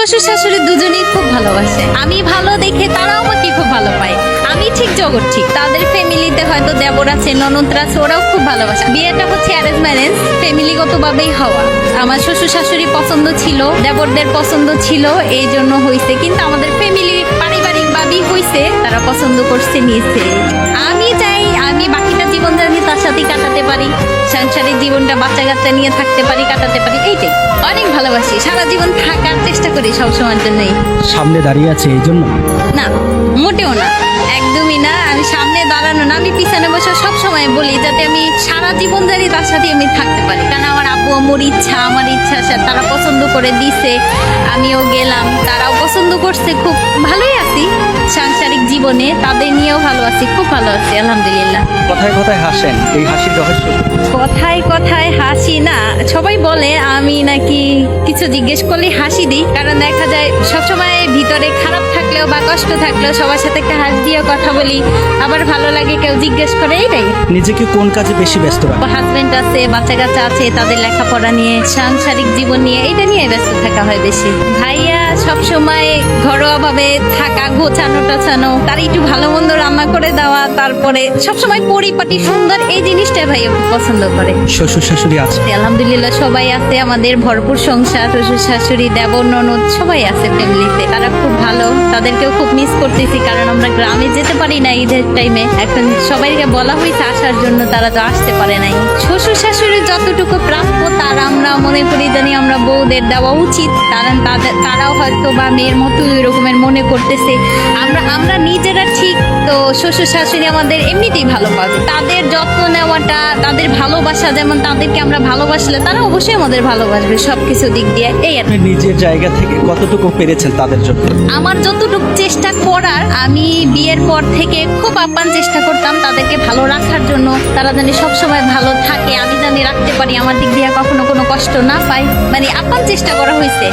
শ্বশুর শাশুড়ি দুজনেই খুব ভালোবাসে, আমি ভালো দেখে তারাও আমাকে খুব ভালো পায়। আমি ঠিক জগৎ ঠিক, তাদের ফ্যামিলিতে হয়তো দেবর আছে, ননদরা আছে, ওরাও খুব ভালোবাসে। বিয়েটা হচ্ছে অ্যারেঞ্জ ম্যারেজ, ফ্যামিলিগত ভাবেই হওয়া। আমার শ্বশুর শাশুড়ি পছন্দ ছিল, দেবরদের পছন্দ ছিল, এই জন্য হয়েছে। কিন্তু আমাদের ফ্যামিলি পারিবারিক ভাবেই হয়েছে, তারা পছন্দ করছে, নিয়েছে। আমি চাই আমি বাকিটা জীবন জানি তার সাথেই কাটাতে পারি, সাংসারিক জীবনটা বাচ্চা কাচ্চা নিয়ে থাকতে পারি, কাটাতে পারি, এইটাই। অনেক ভালোবাসি, সারা জীবন থাকার চেষ্টা করি সবসময়ের জন্যই। সামনে দাঁড়িয়ে আছে এই জন্য? না, মোটেও না, একদমই না। আমি সামনে দাঁড়ানো না, আমি পিছনে বসে সব সময় বলি যাতে আমি সারা জীবন জানি তার সাথে আমি থাকতে পারি। কারণ আমার আব্বু আম্মুর ইচ্ছা, আমার ইচ্ছা, তারা পছন্দ করে দিছে, আমিও গেলাম, তারাও পছন্দ করছে, খুব ভালোই আছি সাংসারিক জীবনে, তাদের নিয়েও ভালো আছি, খুব ভালো আছি আলহামদুলিল্লাহ। কথায় কথায় হাসেন, এই হাসির রহস্য কি? কথায় কথায় হাসি না, সবাই বলে আমি নাকি কিছু জিজ্ঞেস করলে হাসি দিই। কারণ দেখা যায় সবসময় ভিতরে খারাপ থাকলেও বা কষ্ট থাকলেও সবার সাথে একটা হাস দিয়ে কথা বলি, আবার ভালো লাগে কেউ জিজ্ঞেস করে, এইটাই। নিজেকে কোন কাজে বেশি ব্যস্ত রাখেন? হাজবেন্ড আছে, বাচ্চা কাচ্চা আছে, তাদের লেখাপড়া নিয়ে, সাংসারিক জীবন নিয়ে, এটা নিয়ে ব্যস্ত থাকা হয় বেশি। ভাইয়া সবসময় ঘরোয়া ভাবে থাকা, গোছানো টোছানো, তার একটু ভালো মন্দ রান্না করে দেওয়া, তারপরে সবসময় পরিপাটি সুন্দর, এই জিনিসটা ভাইয়া খুব পছন্দ করে। শ্বশুর শাশুড়ি আছে? আলহামদুলিল্লাহ সবাই আছে, আমাদের ভরপুর সংসার, শ্বশুর শাশুড়ি, দেবর ননদ সবাই আছে ফ্যামিলিতে, তারা খুব ভালো। তাদেরকেও খুব মিস করতেছি, কারণ আমরা গ্রামে যেতে পারি না ঈদের টাইমে। এখন সবাইকে বলা হয়েছে আসার জন্য, তারা তো আসতে পারে নাই। শ্বশুর শাশুড়ির যতটুকু প্রাপ্য তার আমরা মনে করি জানি আমরা বউদের দেওয়া উচিত, কারণ তারাও হয়তো বা মেয়ের মতো ওই রকমের মনে করতেছে। আমরা নিজেরা ঠিক, তো শ্বশুর শাশুড়ি আমাদের এমনিতেই ভালো পাবে। তাদের যত্ন নেওয়াটা, তাদের ভালোবাসা, যেমন তাদেরকে আমরা ভালোবাসলে তারা অবশ্যই আমাদের ভালোবাসবে সবকিছু দিক দিয়ে, এই আর কি। আপনি নিজের জায়গা থেকে কতটুকু পেরেছেন তাদের জন্য? আমার যতটুকু চেষ্টা করার, আমি বিয়ের পর থেকে খুব আপ্রাণ চেষ্টা করতাম তাদেরকে ভালো রাখার জন্য, তারা জানি সবসময় ভালো থাকে, আমি জানি রাখতে পারি, আমার দিক দিয়ে কখনো কোনো কষ্ট না পাই, মানে আপ্রাণ চেষ্টা করা হয়েছে।